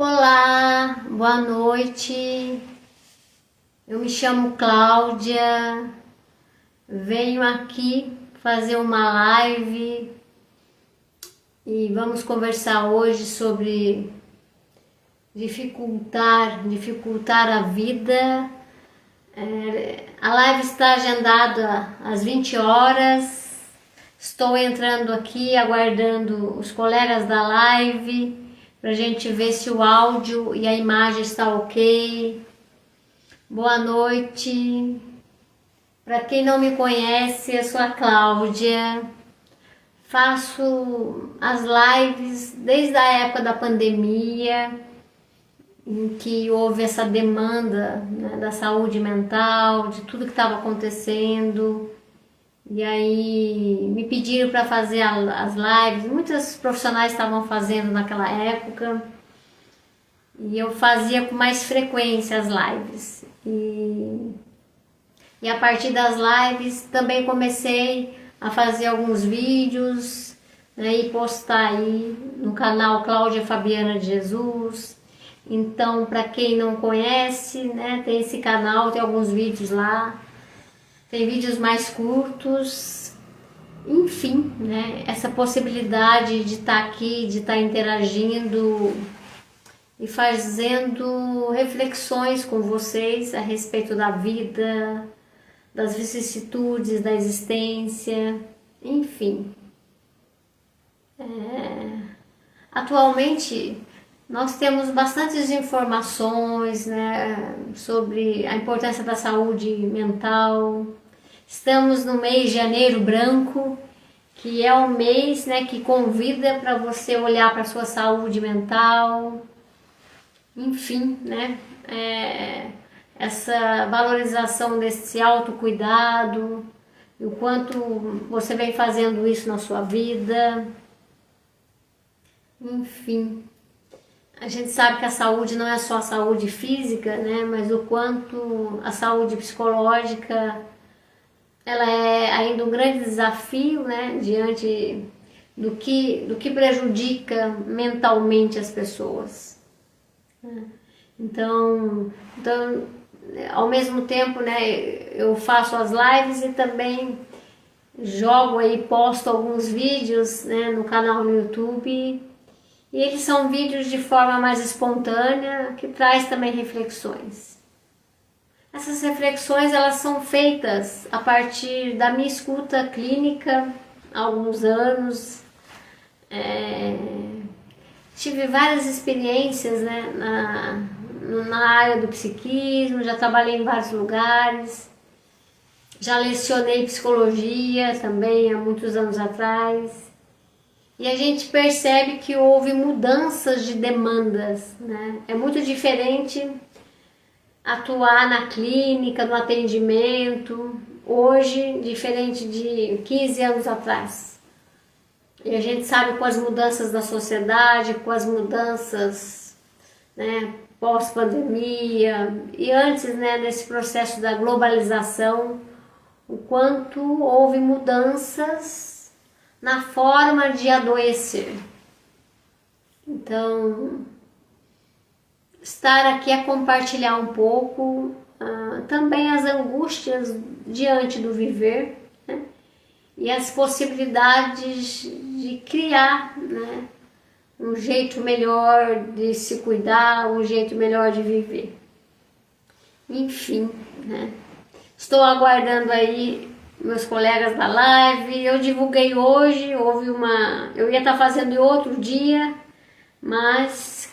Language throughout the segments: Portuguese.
Olá, boa noite. Eu me chamo Cláudia. Venho aqui fazer uma live e vamos conversar hoje sobre dificultar a vida. A live está agendada às 20 horas. Estou entrando aqui, aguardando os colegas da live para a gente ver se o áudio e a imagem está ok. Boa noite. Para quem não me conhece, eu sou a Cláudia. Faço as lives desde a época da pandemia, em que houve essa demanda, né, da saúde mental, de tudo que estava acontecendo. E aí me pediram para fazer as lives, muitos profissionais estavam fazendo naquela época, e eu fazia com mais frequência as lives. E a partir das lives também comecei a fazer alguns vídeos, né, e postar aí no canal Cláudia Fabiana de Jesus. Então, para quem não conhece, né, tem esse canal, tem alguns vídeos lá. Tem vídeos mais curtos, enfim, né? Essa possibilidade de estar aqui, de estar interagindo e fazendo reflexões com vocês a respeito da vida, das vicissitudes da existência, enfim. Atualmente nós temos bastantes informações, né, sobre a importância da saúde mental. Estamos no mês de Janeiro Branco, que é um mês, né, que convida para você olhar para a sua saúde mental. Enfim, né, essa valorização desse autocuidado, e o quanto você vem fazendo isso na sua vida. Enfim. A gente sabe que a saúde não é só a saúde física, né? Mas o quanto a saúde psicológica ela é ainda um grande desafio, né? Diante do que prejudica mentalmente as pessoas. Então, ao mesmo tempo, né? Eu faço as lives e também jogo aí, posto alguns vídeos, né, no canal no YouTube. E eles são vídeos de forma mais espontânea, que traz também reflexões. Essas reflexões elas são feitas a partir da minha escuta clínica há alguns anos. Tive várias experiências, né, na área do psiquismo, já trabalhei em vários lugares, já lecionei psicologia também há muitos anos atrás. E a gente percebe que houve mudanças de demandas, né? É muito diferente atuar na clínica, no atendimento, hoje, diferente de 15 anos atrás. E a gente sabe com as mudanças da sociedade, com as mudanças, né, pós-pandemia e antes, né, nesse processo da globalização, o quanto houve mudanças na forma de adoecer. Então, estar aqui a compartilhar um pouco também as angústias diante do viver, né? E as possibilidades de criar, né, um jeito melhor de se cuidar, um jeito melhor de viver. Enfim, né? Estou aguardando aí meus colegas da live. Eu divulguei hoje, eu ia estar fazendo em outro dia, mas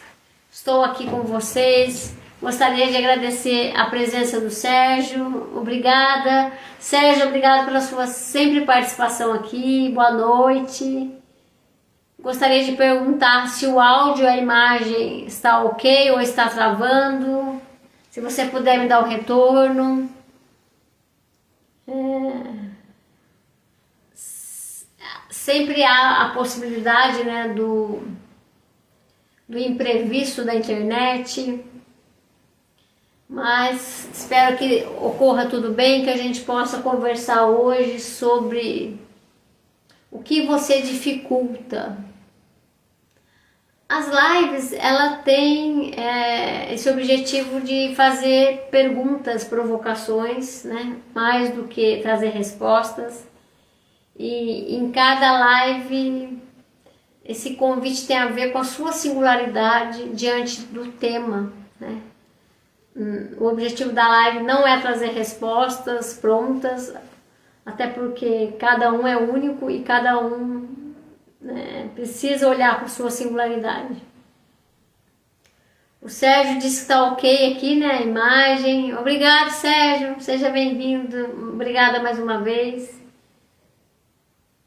estou aqui com vocês. Gostaria de agradecer a presença do Sérgio. Obrigada. Sérgio, obrigado pela sua sempre participação aqui. Boa noite. Gostaria de perguntar se o áudio e a imagem está ok ou está travando. Se você puder me dar o retorno. Sempre há a possibilidade, né, do imprevisto da internet, mas espero que ocorra tudo bem, que a gente possa conversar hoje sobre o que você dificulta As lives, ela tem esse objetivo de fazer perguntas, provocações, né? Mais do que trazer respostas. E em cada live, esse convite tem a ver com a sua singularidade diante do tema, né? O objetivo da live não é trazer respostas prontas, até porque cada um é único e cada um, né, precisa olhar para a sua singularidade. O Sérgio disse que está ok aqui, né, a imagem. Obrigado, Sérgio, seja bem-vindo. Obrigada mais uma vez.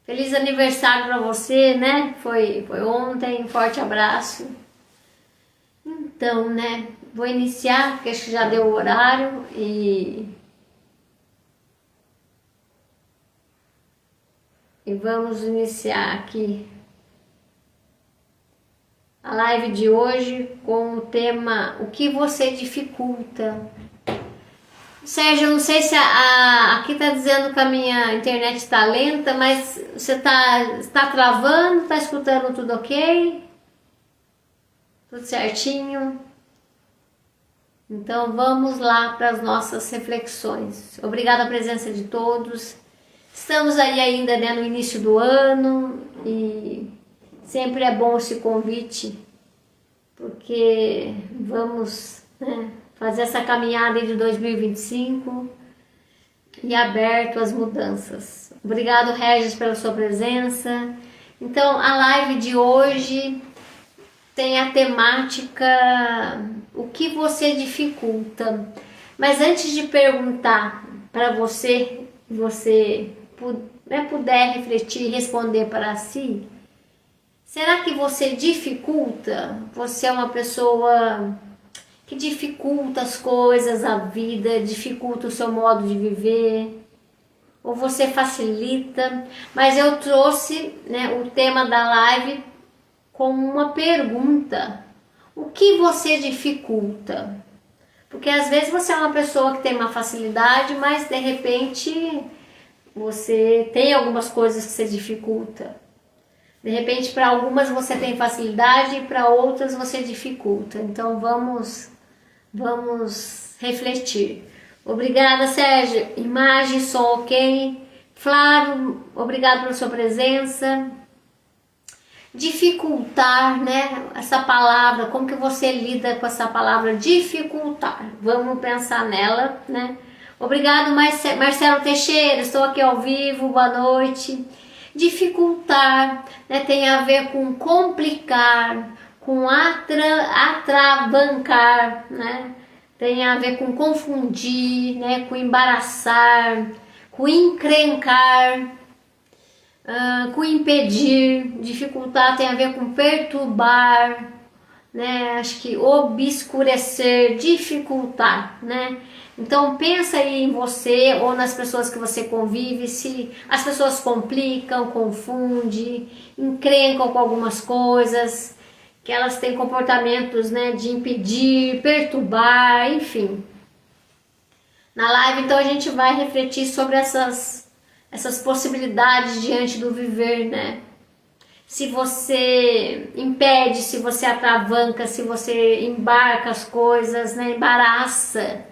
Feliz aniversário para você, né? Foi ontem, um forte abraço. Então, né, vou iniciar, porque acho que já deu o horário e vamos iniciar aqui a live de hoje com o tema o que você dificulta. Sérgio, eu não sei se aqui tá dizendo que a minha internet está lenta, mas você está travando, está escutando tudo ok? Tudo certinho? Então vamos lá para as nossas reflexões. Obrigada a presença de todos. Estamos aí ainda, né, no início do ano e sempre é bom esse convite, porque vamos, né, fazer essa caminhada de 2025 e aberto às mudanças. Obrigado, Regis, pela sua presença. Então, a live de hoje tem a temática o que você dificulta. Mas antes de perguntar para você puder refletir e responder para si, será que você dificulta? Você é uma pessoa que dificulta as coisas, a vida, dificulta o seu modo de viver? Ou você facilita? Mas eu trouxe, né, o tema da live como uma pergunta. O que você dificulta? Porque às vezes você é uma pessoa que tem uma facilidade, mas de repente você tem algumas coisas que você dificulta. De repente, para algumas você tem facilidade e para outras você dificulta. Então vamos refletir. Obrigada, Sérgio. Imagem, som ok. Flávio, obrigado pela sua presença. Dificultar, né? Essa palavra, como que você lida com essa palavra dificultar? Vamos pensar nela, né? Obrigado, Marcelo Teixeira, estou aqui ao vivo, boa noite. Dificultar, né, tem a ver com complicar, com atravancar, né? Tem a ver com confundir, né, com embaraçar, com encrencar, com impedir. Dificultar tem a ver com perturbar, né? Acho que obscurecer, dificultar, né? Então pensa aí em você ou nas pessoas que você convive, se as pessoas complicam, confundem, encrencam com algumas coisas, que elas têm comportamentos, né, de impedir, perturbar, enfim. Na live então a gente vai refletir sobre essas possibilidades diante do viver, né? Se você impede, se você atravanca, se você embarca as coisas, né, embaraça,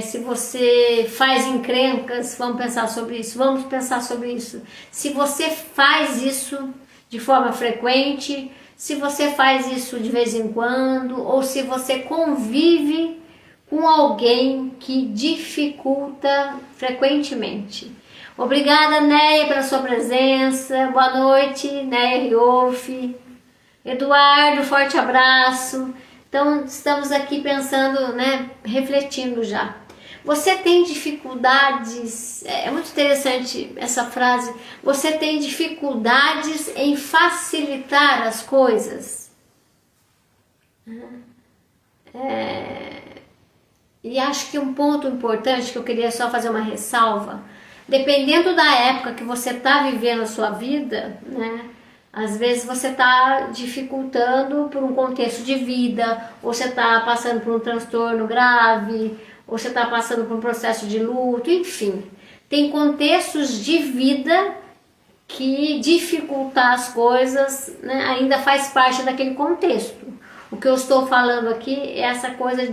se você faz encrencas, vamos pensar sobre isso. Se você faz isso de forma frequente, se você faz isso de vez em quando, ou se você convive com alguém que dificulta frequentemente. Obrigada, Neia, pela sua presença. Boa noite, Neia Rioff. Eduardo, forte abraço. Então, estamos aqui pensando, né, refletindo já. Você tem dificuldades, é muito interessante essa frase, você tem dificuldades em facilitar as coisas? E acho que um ponto importante que eu queria só fazer uma ressalva, dependendo da época que você está vivendo a sua vida, né? Às vezes você está dificultando por um contexto de vida, ou você está passando por um transtorno grave, ou você está passando por um processo de luto, enfim. Tem contextos de vida que dificultar as coisas, né, ainda faz parte daquele contexto. O que eu estou falando aqui é essa coisa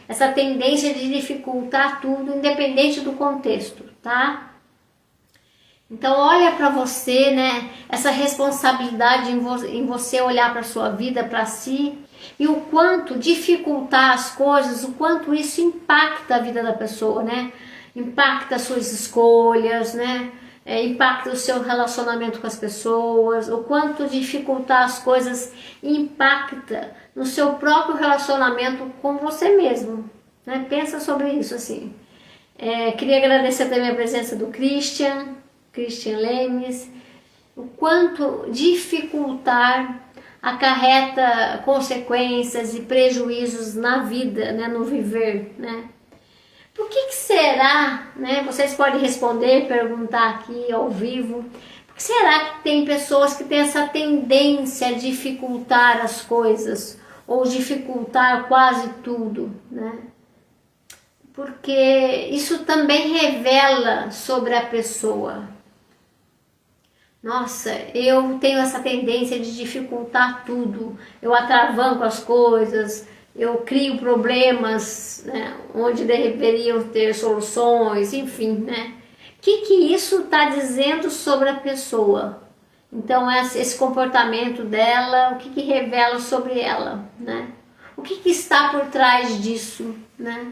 essa tendência de dificultar tudo, independente do contexto, tá? Então olha para você, né, essa responsabilidade em você olhar para a sua vida, para si, e o quanto dificultar as coisas, o quanto isso impacta a vida da pessoa, né? Impacta as suas escolhas, né? Impacta o seu relacionamento com as pessoas, o quanto dificultar as coisas impacta no seu próprio relacionamento com você mesmo, né? Pensa sobre isso assim. Queria agradecer também a presença do Christian Lemes, o quanto dificultar acarreta consequências e prejuízos na vida, né? No viver, né? Por que será, né? Vocês podem responder, perguntar aqui ao vivo. Por que será que tem pessoas que têm essa tendência a dificultar as coisas ou dificultar quase tudo, né? Porque isso também revela sobre a pessoa. Nossa, eu tenho essa tendência de dificultar tudo. Eu atravanco as coisas. Eu crio problemas, né, onde deveriam ter soluções, enfim, né? O que isso está dizendo sobre a pessoa? Então, esse comportamento dela, o que revela sobre ela, né? O que está por trás disso, né?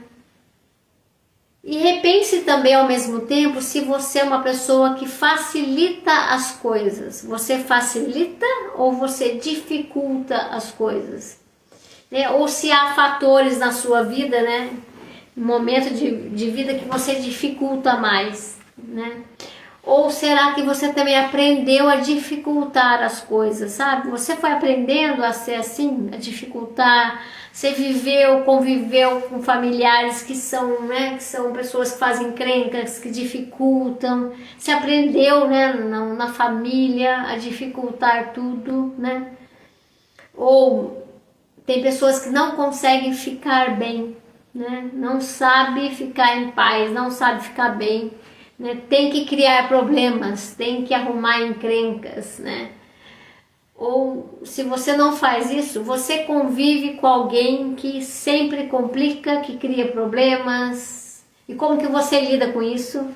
E repense também ao mesmo tempo se você é uma pessoa que facilita as coisas. Você facilita ou você dificulta as coisas? Né? Ou se há fatores na sua vida, né, momento de vida que você dificulta mais, né? Ou será que você também aprendeu a dificultar as coisas, sabe? Você foi aprendendo a ser assim, a dificultar. Você conviveu com familiares que são, né, que são pessoas que fazem encrencas, que dificultam. Você aprendeu, né, na família a dificultar tudo, né? Ou tem pessoas que não conseguem ficar bem, né? Não sabe ficar em paz, não sabe ficar bem, né? Tem que criar problemas, tem que arrumar encrencas, né? Ou se você não faz isso, você convive com alguém que sempre complica, que cria problemas. E como que você lida com isso?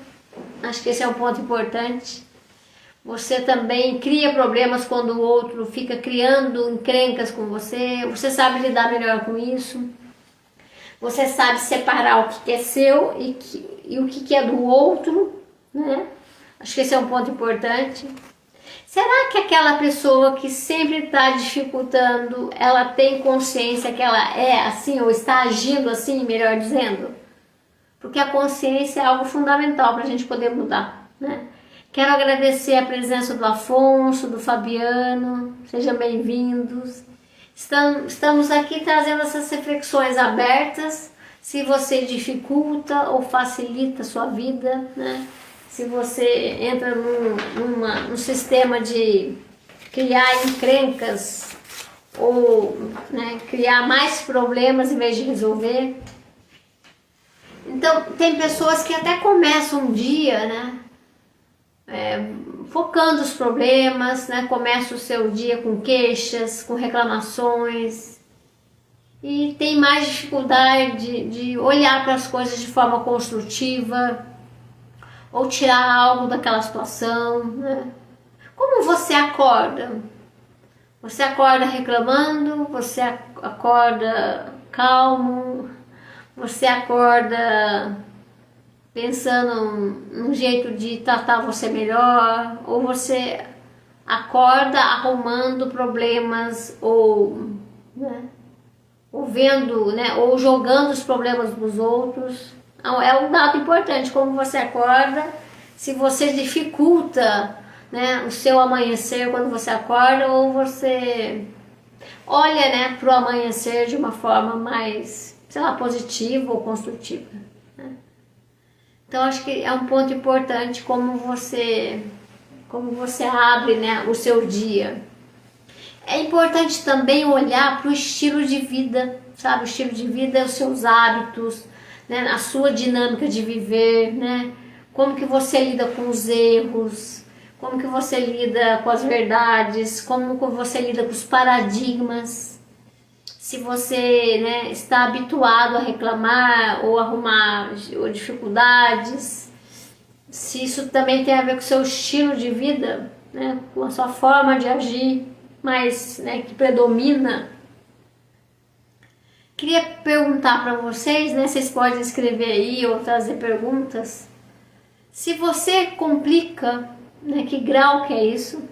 Acho que esse é um ponto importante. Você também cria problemas quando o outro fica criando encrencas com você. Você sabe lidar melhor com isso. Você sabe separar o que é seu e o que é do outro, né? Acho que esse é um ponto importante. Será que aquela pessoa que sempre está dificultando, ela tem consciência que ela é assim ou está agindo assim, melhor dizendo? Porque a consciência é algo fundamental para a gente poder mudar, né? Quero agradecer a presença do Afonso, do Fabiano, sejam bem-vindos. Estamos aqui trazendo essas reflexões abertas, se você dificulta ou facilita a sua vida, né? Se você entra num sistema de criar encrencas ou, né, criar mais problemas em vez de resolver. Então, tem pessoas que até começam um dia, né? Focando os problemas, né? Começa o seu dia com queixas, com reclamações e tem mais dificuldade de olhar para as coisas de forma construtiva ou tirar algo daquela situação, né? Como você acorda? Você acorda reclamando? Você acorda calmo? Você acorda pensando num jeito de tratar você melhor, ou você acorda arrumando problemas ou, né, ou vendo, né, ou jogando os problemas nos outros. Então, é um dado importante como você acorda, se você dificulta, né, o seu amanhecer quando você acorda, ou você olha, né, para o amanhecer de uma forma mais, sei lá, positiva ou construtiva. Então, acho que é um ponto importante como você abre, né, o seu dia. É importante também olhar para o estilo de vida, sabe? O estilo de vida é os seus hábitos, né, a sua dinâmica de viver, né? Como que você lida com os erros, como que você lida com as verdades, como que você lida com os paradigmas, se você, né, está habituado a reclamar ou arrumar ou dificuldades, se isso também tem a ver com o seu estilo de vida, né, com a sua forma de agir, mas, né, que predomina. Queria perguntar para vocês, né, vocês podem escrever aí ou trazer perguntas, se você complica, né, que grau que é isso,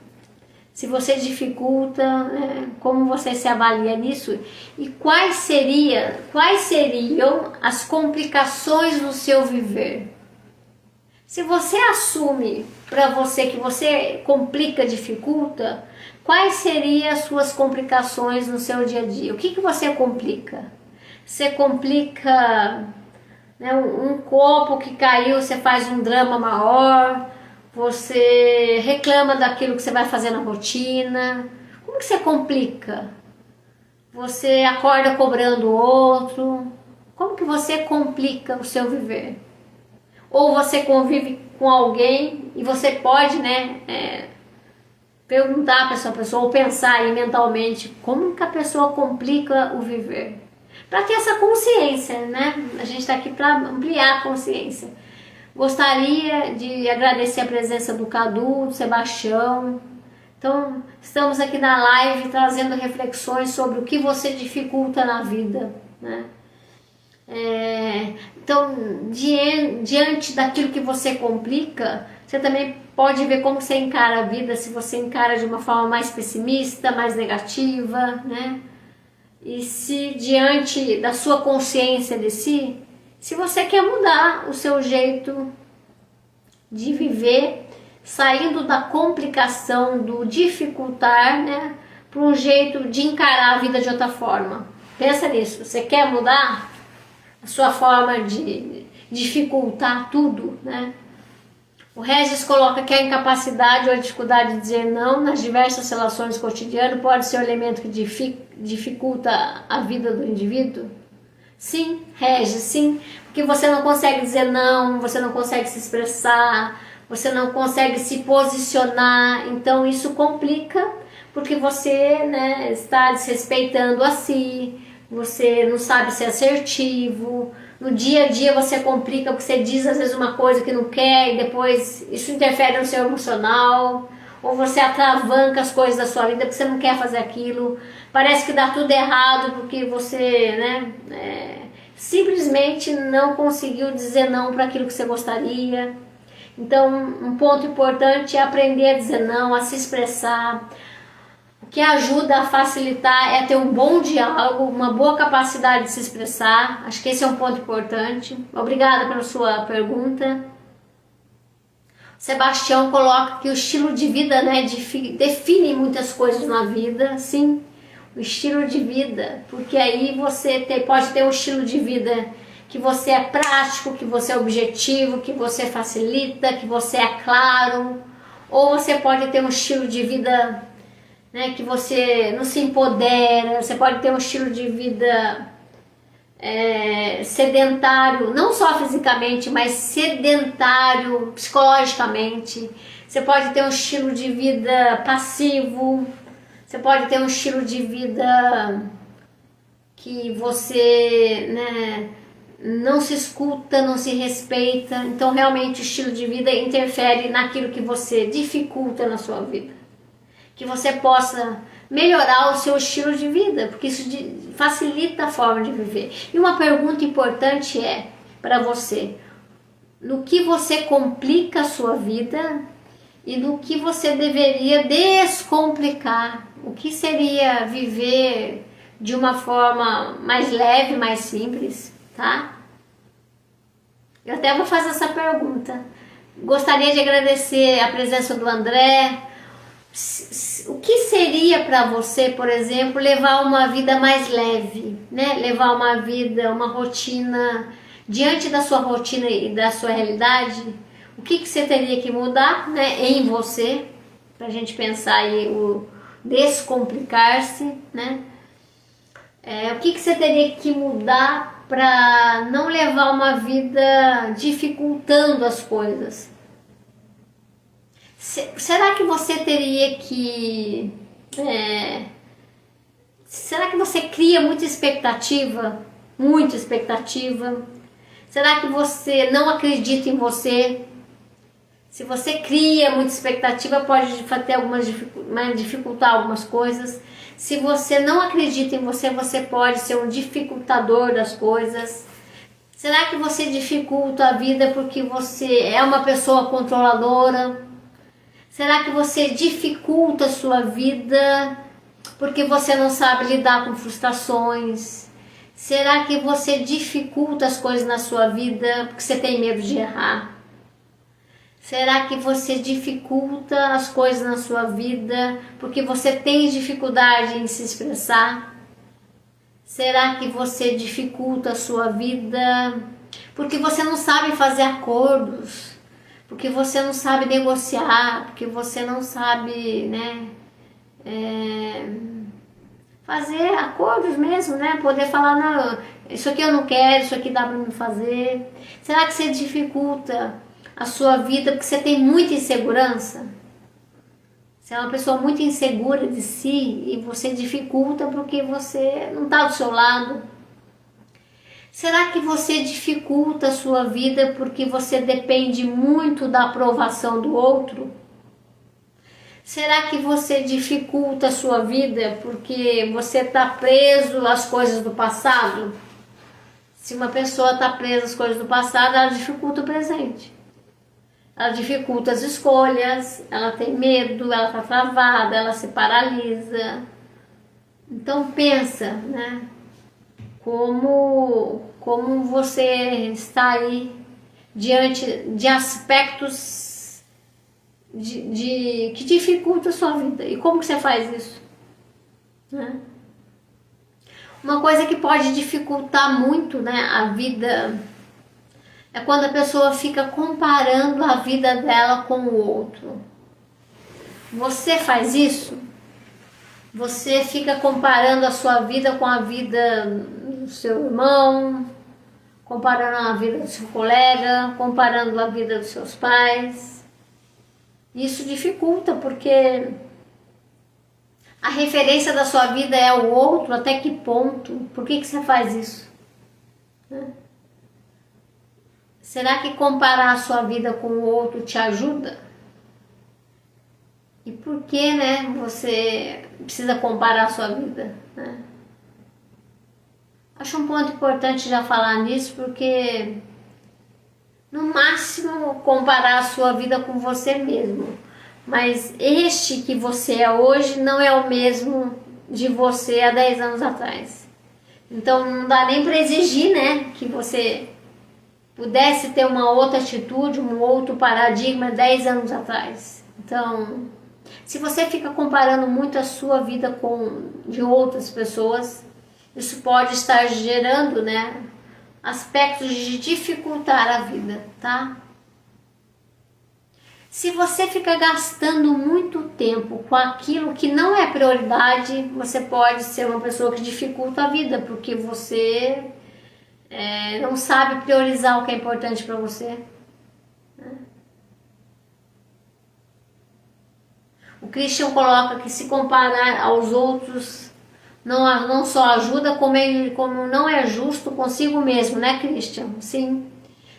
se você dificulta, né, como você se avalia nisso e quais seriam as complicações no seu viver. Se você assume para você que você complica, dificulta, quais seriam as suas complicações no seu dia a dia? O que você complica? Você complica, né, um copo que caiu, você faz um drama maior, você reclama daquilo que você vai fazer na rotina. Como que você complica? Você acorda cobrando o outro. Como que você complica o seu viver? Ou você convive com alguém e você pode, né, perguntar para essa pessoa ou pensar aí mentalmente como que a pessoa complica o viver. Para ter essa consciência, né? A gente está aqui para ampliar a consciência. Gostaria de agradecer a presença do Cadu, do Sebastião. Então, estamos aqui na live trazendo reflexões sobre o que você dificulta na vida, né? Então, diante daquilo que você complica, você também pode ver como você encara a vida, se você encara de uma forma mais pessimista, mais negativa, né? E se diante da sua consciência de si, se você quer mudar o seu jeito de viver, saindo da complicação, do dificultar, né, para um jeito de encarar a vida de outra forma. Pensa nisso, você quer mudar a sua forma de dificultar tudo, né? O Regis coloca que a incapacidade ou a dificuldade de dizer não nas diversas relações cotidianas pode ser um elemento que dificulta a vida do indivíduo. Sim, Regis, sim, porque você não consegue dizer não, você não consegue se expressar, você não consegue se posicionar, então isso complica, porque você, né, está desrespeitando a si, você não sabe ser assertivo, no dia a dia você complica porque você diz às vezes uma coisa que não quer e depois isso interfere no seu emocional, ou você atravanca as coisas da sua vida porque você não quer fazer aquilo, parece que dá tudo errado porque você, né, simplesmente não conseguiu dizer não para aquilo que você gostaria. Então, um ponto importante é aprender a dizer não, a se expressar. O que ajuda a facilitar é ter um bom diálogo, uma boa capacidade de se expressar. Acho que esse é um ponto importante. Obrigada pela sua pergunta. Sebastião coloca que o estilo de vida, né, define muitas coisas na vida. Sim, o estilo de vida, porque aí você pode ter um estilo de vida que você é prático, que você é objetivo, que você facilita, que você é claro, ou você pode ter um estilo de vida, né, que você não se empodera, você pode ter um estilo de vida sedentário, não só fisicamente, mas sedentário psicologicamente. Você pode ter um estilo de vida passivo, você pode ter um estilo de vida que você, né, não se escuta, não se respeita. Então realmente o estilo de vida interfere naquilo que você dificulta na sua vida. Que você possa melhorar o seu estilo de vida, porque isso facilita a forma de viver. E uma pergunta importante é para você: no que você complica a sua vida e no que você deveria descomplicar? O que seria viver de uma forma mais leve, mais simples, tá? Eu até vou fazer essa pergunta. Gostaria de agradecer a presença do André. O que seria para você, por exemplo, levar uma vida mais leve, né? Levar uma vida, uma rotina, diante da sua rotina e da sua realidade, o que você teria que mudar, né, em você, para a gente pensar aí o descomplicar-se, né? O que você teria que mudar para não levar uma vida dificultando as coisas? Será que você teria que... será que você cria muita expectativa? Muita expectativa? Será que você não acredita em você? Se você cria muita expectativa, pode dificultar algumas coisas. Se você não acredita em você, você pode ser um dificultador das coisas. Será que você dificulta a vida porque você é uma pessoa controladora? Será que você dificulta a sua vida porque você não sabe lidar com frustrações? Será que você dificulta as coisas na sua vida porque você tem medo de errar? Será que você dificulta as coisas na sua vida porque você tem dificuldade em se expressar? Será que você dificulta a sua vida porque você não sabe fazer acordos? Porque você não sabe negociar? Porque você não sabe, né, fazer acordos mesmo, né? Poder falar, não, isso aqui eu não quero, isso aqui dá para me fazer. Será que você dificulta a sua vida porque você tem muita insegurança? Você é uma pessoa muito insegura de si e você dificulta porque você não está do seu lado. Será que você dificulta a sua vida porque você depende muito da aprovação do outro? Será que você dificulta a sua vida porque você está preso às coisas do passado? Se uma pessoa está presa às coisas do passado, ela dificulta o presente. Ela dificulta as escolhas, ela tem medo, ela está travada, ela se paralisa. Então pensa, né? Como você está aí diante de aspectos que dificultam a sua vida. E como que você faz isso? Né? Uma coisa que pode dificultar muito, né, a vida é quando a pessoa fica comparando a vida dela com o outro. Você faz isso? Você fica comparando a sua vida com a vida do seu irmão, comparando a vida do seu colega, comparando a vida dos seus pais. Isso dificulta, porque a referência da sua vida é o outro. Até que ponto? Por que você faz isso? Será que comparar a sua vida com o outro te ajuda? E por que, né, você precisa comparar a sua vida? Né? Acho um ponto importante já falar nisso, porque no máximo comparar a sua vida com você mesmo. Mas este que você é hoje não é o mesmo de você há 10 anos atrás. Então não dá nem para exigir, né, que você pudesse ter uma outra atitude, um outro paradigma 10 anos atrás. Então, se você fica comparando muito a sua vida com de outras pessoas, isso pode estar gerando, né, aspectos de dificultar a vida, tá? Se você fica gastando muito tempo com aquilo que não é prioridade, você pode ser uma pessoa que dificulta a vida, porque você não sabe priorizar o que é importante para você. O Christian coloca que se comparar aos outros não só ajuda, como não é justo consigo mesmo, né, Christian? Sim,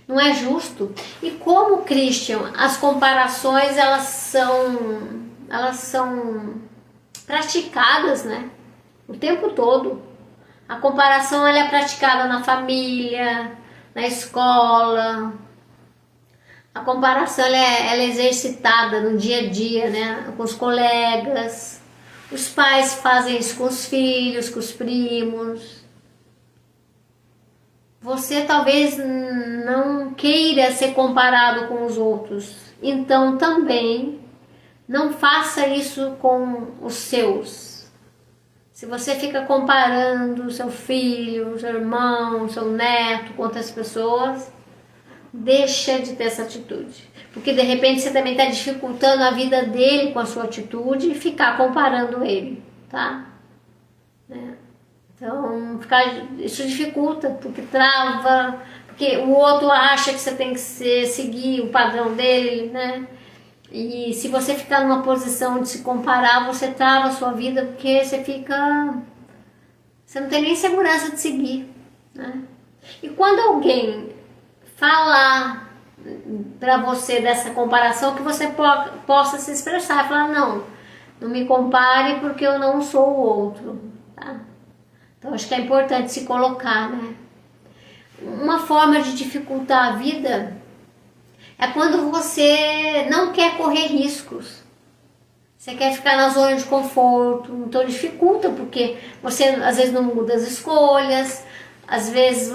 não é justo. E como, Christian, as comparações elas são praticadas, né, o tempo todo. A comparação ela é praticada na família, na escola. A comparação ela é exercitada no dia a dia, né, com os colegas. Os pais fazem isso com os filhos, com os primos. Você talvez não queira ser comparado com os outros. Então também não faça isso com os seus. Se você fica comparando seu filho, seu irmão, seu neto com outras pessoas, deixa de ter essa atitude. Porque de repente você também está dificultando a vida dele com a sua atitude e ficar comparando ele, tá? Então, isso dificulta, porque trava, porque o outro acha que você tem que seguir o padrão dele, né? E se você ficar numa posição de se comparar, você trava a sua vida, porque você não tem nem segurança de seguir, né? E quando alguém falar para você dessa comparação, que você possa se expressar e falar, não me compare porque eu não sou o outro, tá? Então acho que é importante se colocar, né? Uma forma de dificultar a vida é quando você não quer correr riscos. Você quer ficar na zona de conforto, então dificulta, porque você às vezes não muda as escolhas, às vezes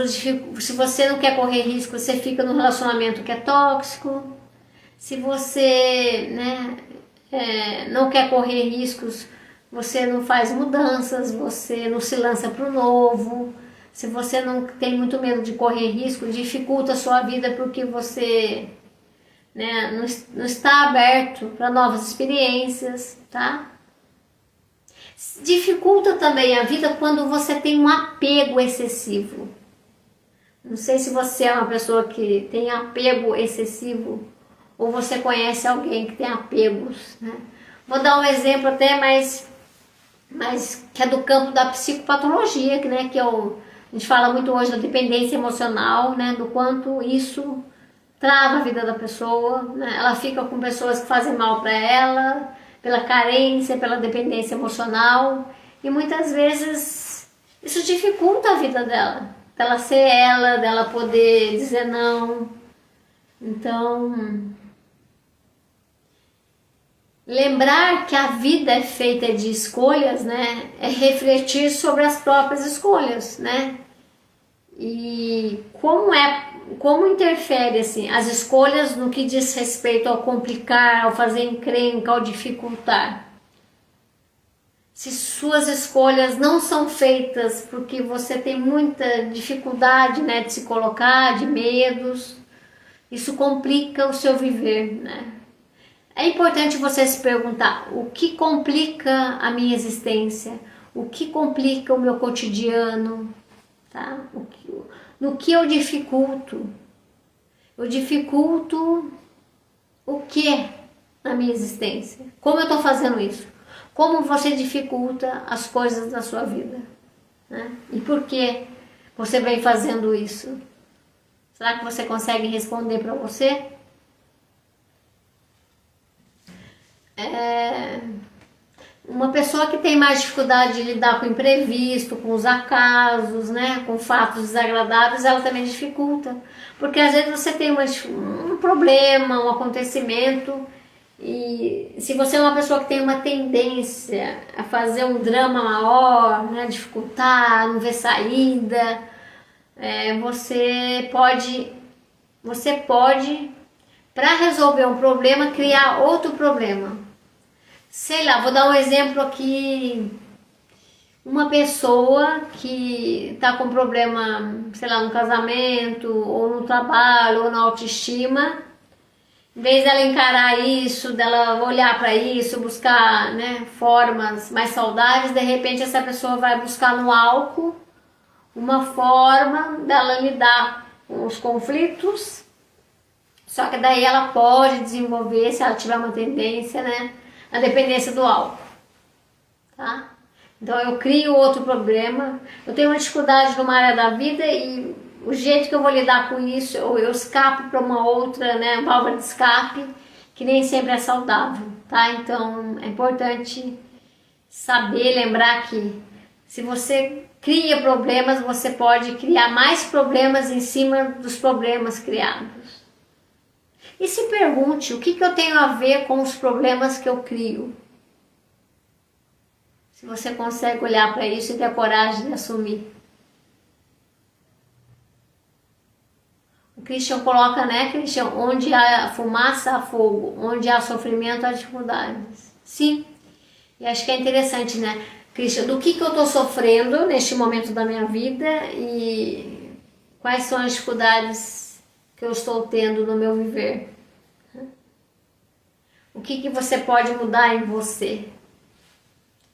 se você não quer correr risco, você fica num relacionamento que é tóxico. Se você, né, não quer correr riscos, você não faz mudanças, você não se lança para o novo. Se você não tem muito medo de correr risco, dificulta a sua vida porque você, né, não está aberto para novas experiências, tá? Dificulta também a vida quando você tem um apego excessivo. Não sei se você é uma pessoa que tem apego excessivo ou você conhece alguém que tem apegos, né? Vou dar um exemplo até mais que é do campo da psicopatologia, né, a gente fala muito hoje da dependência emocional, né, do quanto isso trava a vida da pessoa, né? Ela fica com pessoas que fazem mal para ela, pela carência, pela dependência emocional, e muitas vezes isso dificulta a vida dela ser ela, dela poder dizer não. Então, lembrar que a vida é feita de escolhas, né? É refletir sobre as próprias escolhas, né? E como interfere assim as escolhas no que diz respeito ao complicar, ao fazer encrenca, ao dificultar. Se suas escolhas não são feitas porque você tem muita dificuldade, né, de se colocar, de medos, isso complica o seu viver, né? É importante você se perguntar: o que complica a minha existência? O que complica o meu cotidiano? Tá? No que eu dificulto? Eu dificulto o que na minha existência? Como eu estou fazendo isso? Como você dificulta as coisas da sua vida? Né? E por que você vem fazendo isso? Será que você consegue responder para você? Uma pessoa que tem mais dificuldade de lidar com o imprevisto, com os acasos, né, com fatos desagradáveis, ela também dificulta. Porque às vezes você tem um problema, um acontecimento, e se você é uma pessoa que tem uma tendência a fazer um drama maior, né, dificultar, não ver saída, você pode, para resolver um problema, criar outro problema. Sei lá, vou dar um exemplo aqui. Uma pessoa que está com problema, sei lá, no casamento, ou no trabalho, ou na autoestima, em vez dela encarar isso, dela olhar para isso, buscar, né, formas mais saudáveis, de repente essa pessoa vai buscar no álcool uma forma dela lidar com os conflitos. Só que daí ela pode desenvolver, se ela tiver uma tendência, né, a dependência do álcool, tá? Então eu crio outro problema, eu tenho uma dificuldade numa área da vida e o jeito que eu vou lidar com isso, eu escapo para uma outra, né, válvula de escape, que nem sempre é saudável, tá? Então é importante saber, lembrar que se você cria problemas, você pode criar mais problemas em cima dos problemas criados. E se pergunte, o que eu tenho a ver com os problemas que eu crio? Se você consegue olhar para isso e ter a coragem de assumir. O Christian coloca, né, Christian? Onde há fumaça, há fogo. Onde há sofrimento, há dificuldades. Sim. E acho que é interessante, né, Christian? Do que eu estou sofrendo neste momento da minha vida e quais são as dificuldades que eu estou tendo no meu viver. O que você pode mudar em você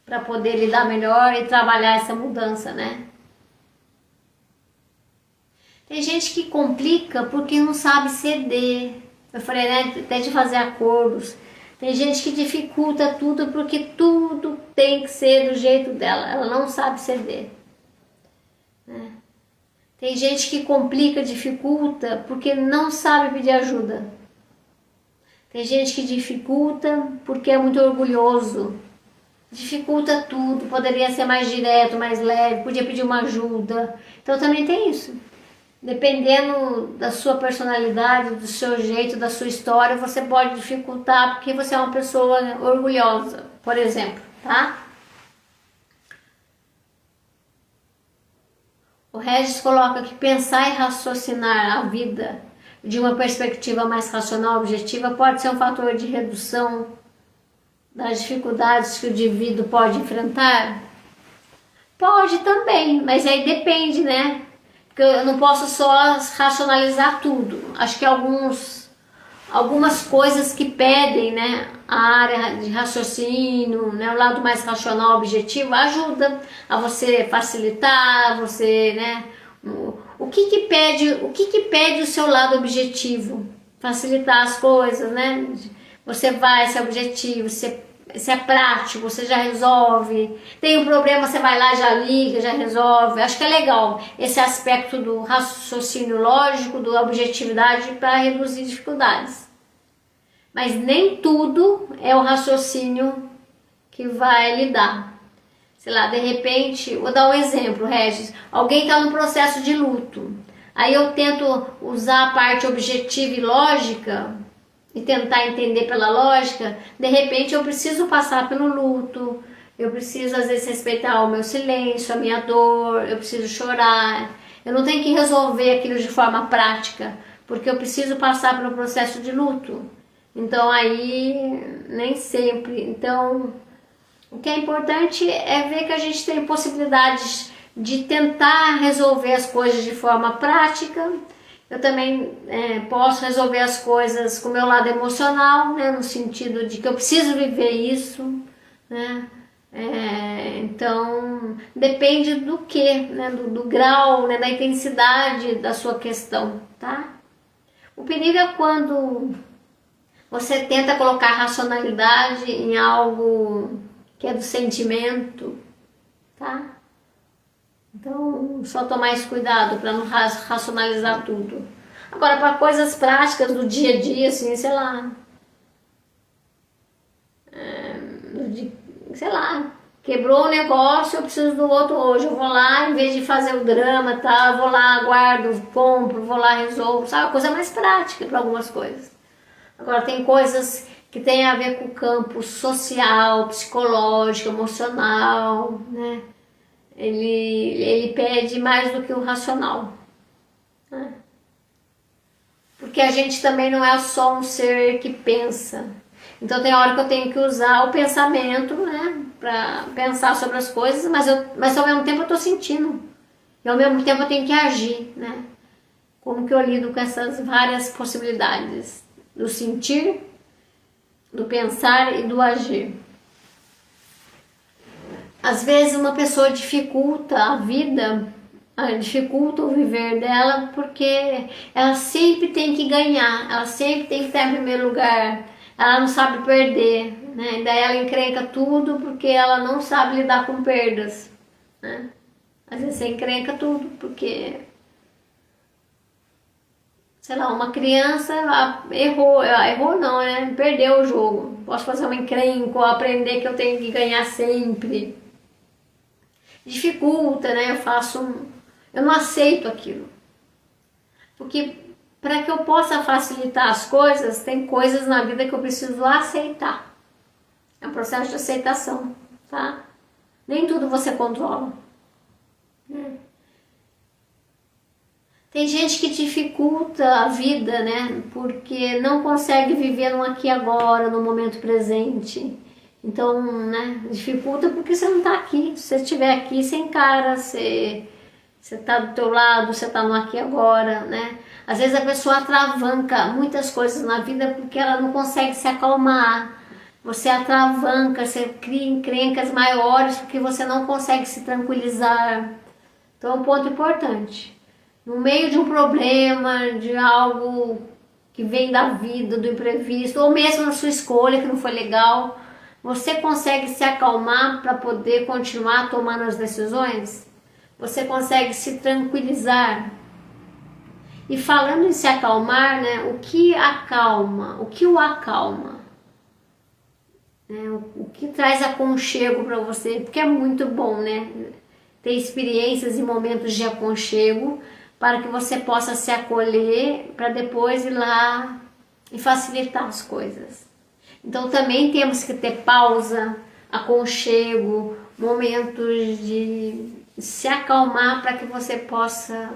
para poder lidar melhor e trabalhar essa mudança, né? Tem gente que complica porque não sabe ceder. Eu falei, né, até de fazer acordos. Tem gente que dificulta tudo porque tudo tem que ser do jeito dela. Ela não sabe ceder. Né? Tem gente que complica, dificulta porque não sabe pedir ajuda. Tem gente que dificulta porque é muito orgulhoso. Dificulta tudo, poderia ser mais direto, mais leve, podia pedir uma ajuda. Então também tem isso. Dependendo da sua personalidade, do seu jeito, da sua história, você pode dificultar porque você é uma pessoa orgulhosa, por exemplo, tá? O Regis coloca que pensar e raciocinar a vida de uma perspectiva mais racional, objetiva, pode ser um fator de redução das dificuldades que o indivíduo pode enfrentar? Pode também, mas aí depende, né? Porque eu não posso só racionalizar tudo. Acho que algumas coisas que pedem, né, a área de raciocínio, né, o lado mais racional, objetivo, ajuda a você facilitar, você, né, o que pede o seu lado objetivo? Facilitar as coisas, né? Você vai, esse é objetivo, você é prático, você já resolve. Tem um problema, você vai lá, já liga, já resolve. Acho que é legal esse aspecto do raciocínio lógico, da objetividade para reduzir dificuldades. Mas nem tudo é o raciocínio que vai lhe dar. Sei lá, de repente, vou dar um exemplo, Regis. Alguém está num processo de luto. Aí eu tento usar a parte objetiva e lógica e tentar entender pela lógica. De repente eu preciso passar pelo luto. Eu preciso às vezes respeitar o meu silêncio, a minha dor. Eu preciso chorar. Eu não tenho que resolver aquilo de forma prática, porque eu preciso passar pelo processo de luto. Então aí nem sempre. Então o que é importante é ver que a gente tem possibilidades de tentar resolver as coisas de forma prática. Eu também posso resolver as coisas com o meu lado emocional, né, no sentido de que eu preciso viver isso, né? Então depende do que, né, do grau, né, da intensidade da sua questão, tá? O perigo é quando você tenta colocar racionalidade em algo que é do sentimento, tá? Então, só tomar esse cuidado para não racionalizar tudo. Agora, para coisas práticas do dia a dia, assim, sei lá, quebrou o negócio, eu preciso do outro hoje. Eu vou lá, em vez de fazer o drama, tá? Eu vou lá, guardo, compro, vou lá, resolvo, sabe? Coisa mais prática para algumas coisas. Agora, tem coisas que tem a ver com o campo social, psicológico, emocional, né? Ele pede mais do que o racional, né? Porque a gente também não é só um ser que pensa. Então tem hora que eu tenho que usar o pensamento, né, para pensar sobre as coisas, mas ao mesmo tempo eu estou sentindo. E ao mesmo tempo eu tenho que agir, né? Como que eu lido com essas várias possibilidades do sentir, do pensar e do agir. Às vezes uma pessoa dificulta a vida, dificulta o viver dela porque ela sempre tem que ganhar, ela sempre tem que estar em primeiro lugar, ela não sabe perder, né? E daí ela encrenca tudo porque ela não sabe lidar com perdas, né? Às vezes você encrenca tudo porque, sei lá, uma criança errou não, né? Perdeu o jogo. Posso fazer uma encrenca ou aprender que eu tenho que ganhar sempre. Dificulta, né? Eu não aceito aquilo. Porque para que eu possa facilitar as coisas, tem coisas na vida que eu preciso aceitar. É um processo de aceitação, tá? Nem tudo você controla, né? Tem gente que dificulta a vida, né? Porque não consegue viver no aqui e agora, no momento presente. Então, né? Dificulta porque você não está aqui. Se você estiver aqui, você encara, você está do teu lado, você está no aqui e agora, né? Às vezes a pessoa atravanca muitas coisas na vida porque ela não consegue se acalmar. Você atravanca, você cria encrencas maiores porque você não consegue se tranquilizar. Então é um ponto importante. No meio de um problema, de algo que vem da vida, do imprevisto, ou mesmo na sua escolha que não foi legal, você consegue se acalmar para poder continuar tomando as decisões? Você consegue se tranquilizar? E falando em se acalmar, né, o que acalma? O que o acalma? Né, o que traz aconchego para você? Porque é muito bom, né, ter experiências e momentos de aconchego para que você possa se acolher para depois ir lá e facilitar as coisas. Então também temos que ter pausa, aconchego, momentos de se acalmar para que você possa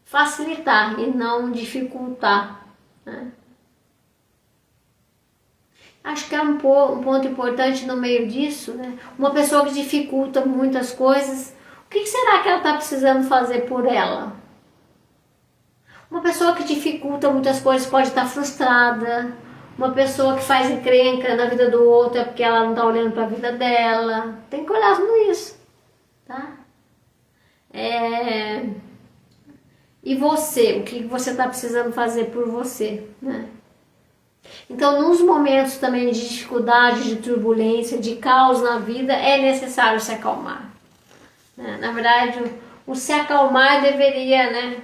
facilitar e não dificultar, né? Acho que é um ponto importante no meio disso, né? Uma pessoa que dificulta muitas coisas, o que será que ela está precisando fazer por ela? Uma pessoa que dificulta muitas coisas pode estar frustrada. Uma pessoa que faz encrenca na vida do outro é porque ela não está olhando para a vida dela. Tem que olhar tudo isso, tá? E você? O que você está precisando fazer por você, né? Então, nos momentos também de dificuldade, de turbulência, de caos na vida, é necessário se acalmar, né? Na verdade, o se acalmar deveria, né,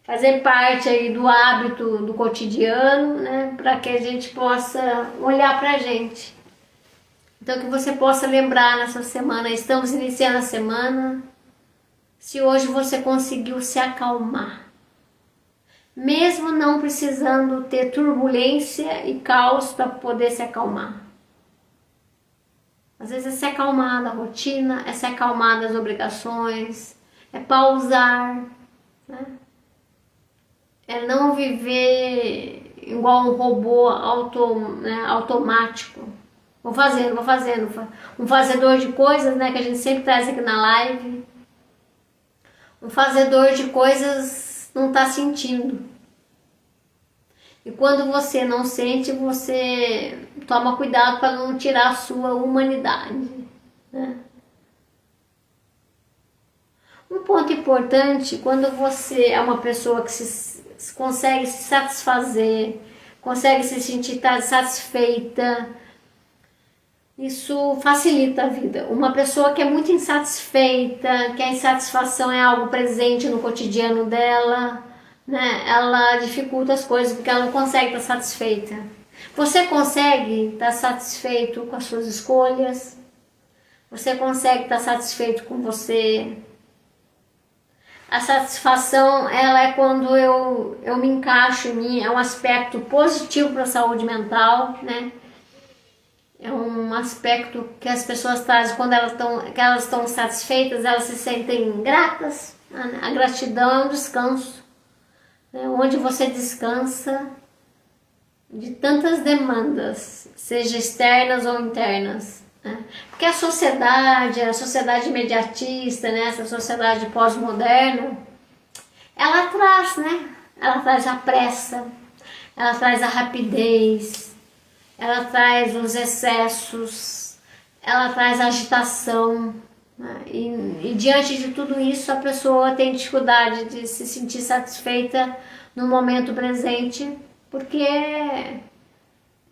fazer parte aí do hábito do cotidiano, né, para que a gente possa olhar para a gente. Então, que você possa lembrar nessa semana, estamos iniciando a semana, se hoje você conseguiu se acalmar, mesmo não precisando ter turbulência e caos para poder se acalmar. Às vezes é se acalmar da rotina, é se acalmar das obrigações, é pausar, né? É não viver igual um robô automático. Vou fazendo. Um fazedor de coisas, né, que a gente sempre traz aqui na live. Um fazedor de coisas não está sentindo. E quando você não sente, você toma cuidado para não tirar a sua humanidade, né? Um ponto importante, quando você é uma pessoa que consegue se satisfazer, consegue se sentir satisfeita, isso facilita a vida. Uma pessoa que é muito insatisfeita, que a insatisfação é algo presente no cotidiano dela, né? Ela dificulta as coisas porque ela não consegue estar satisfeita. Você consegue estar satisfeito com as suas escolhas? Você consegue estar satisfeito com você? A satisfação, ela é quando eu me encaixo em mim, é um aspecto positivo para a saúde mental, né? É um aspecto que as pessoas trazem quando elas estão satisfeitas, elas se sentem gratas. A gratidão é um descanso, né? Onde você descansa de tantas demandas, seja externas ou internas, né? Porque a sociedade imediatista, né? Essa sociedade pós-moderna, ela traz, né? Ela traz a pressa, ela traz a rapidez, ela traz os excessos, ela traz a agitação, né? E diante de tudo isso, a pessoa tem dificuldade de se sentir satisfeita no momento presente, porque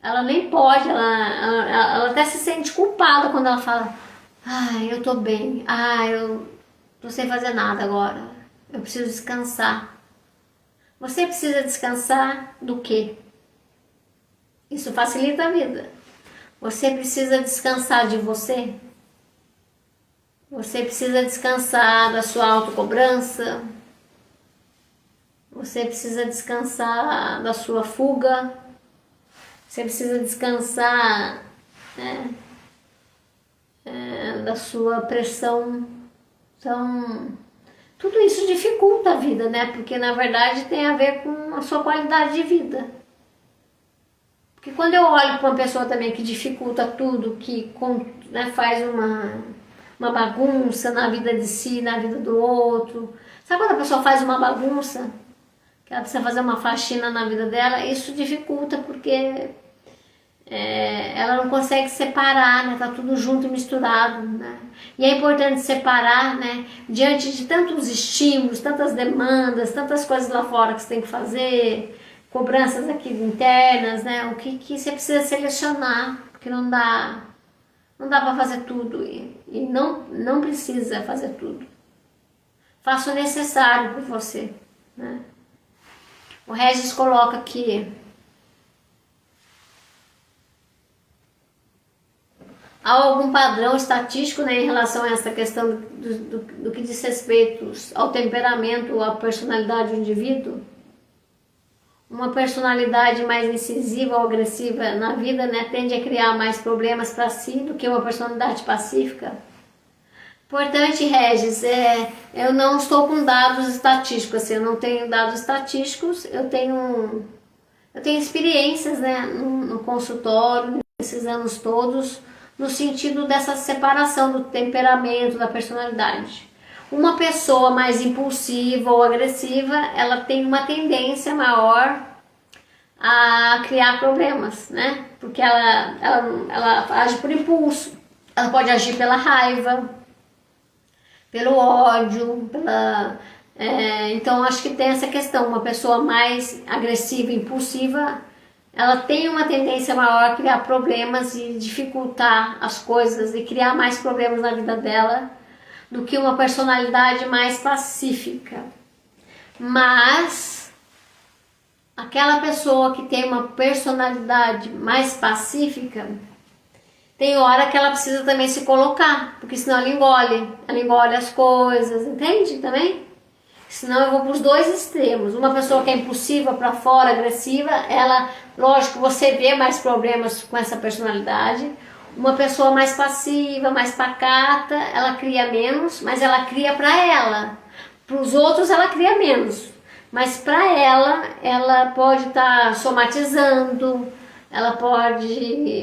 ela nem pode, ela até se sente culpada quando ela fala: ai, eu tô bem, eu não sei fazer nada agora, eu preciso descansar. Você precisa descansar do quê? Isso facilita a vida. Você precisa descansar de você? Você precisa descansar da sua autocobrança? Você precisa descansar da sua fuga? Você precisa descansar, né, da sua pressão? Então, tudo isso dificulta a vida, né? Porque na verdade tem a ver com a sua qualidade de vida. Porque quando eu olho para uma pessoa também que dificulta tudo, que, né, faz uma bagunça na vida de si, na vida do outro. Sabe quando a pessoa faz uma bagunça? Que ela precisa fazer uma faxina na vida dela? Isso dificulta porque ela não consegue separar, né? Tá tudo junto e misturado, né? E é importante separar, né? Diante de tantos estímulos, tantas demandas, tantas coisas lá fora que você tem que fazer, cobranças aqui internas, né? O que você precisa selecionar, porque não dá para fazer tudo e não precisa fazer tudo. Faça o necessário por você, né? O Regis coloca aqui: há algum padrão estatístico, né, em relação a essa questão do que diz respeito ao temperamento, à personalidade do indivíduo? Uma personalidade mais incisiva ou agressiva na vida, né, tende a criar mais problemas para si do que uma personalidade pacífica? Importante, Regis, eu não estou com dados estatísticos, assim, eu não tenho dados estatísticos, eu tenho experiências, né, no consultório, nesses anos todos, no sentido dessa separação do temperamento, da personalidade. Uma pessoa mais impulsiva ou agressiva, ela tem uma tendência maior a criar problemas, né? Porque ela age por impulso, ela pode agir pela raiva, pelo ódio, então acho que tem essa questão. Uma pessoa mais agressiva e impulsiva, ela tem uma tendência maior a criar problemas e dificultar as coisas e criar mais problemas na vida dela do que uma personalidade mais pacífica. Mas aquela pessoa que tem uma personalidade mais pacífica, tem hora que ela precisa também se colocar, porque senão ela engole as coisas, entende também? Senão eu vou para os dois extremos. Uma pessoa que é impulsiva para fora, agressiva, ela, lógico, você vê mais problemas com essa personalidade. Uma pessoa mais passiva, mais pacata, ela cria menos, mas ela cria para ela. Para os outros ela cria menos, mas para ela pode estar somatizando, ela pode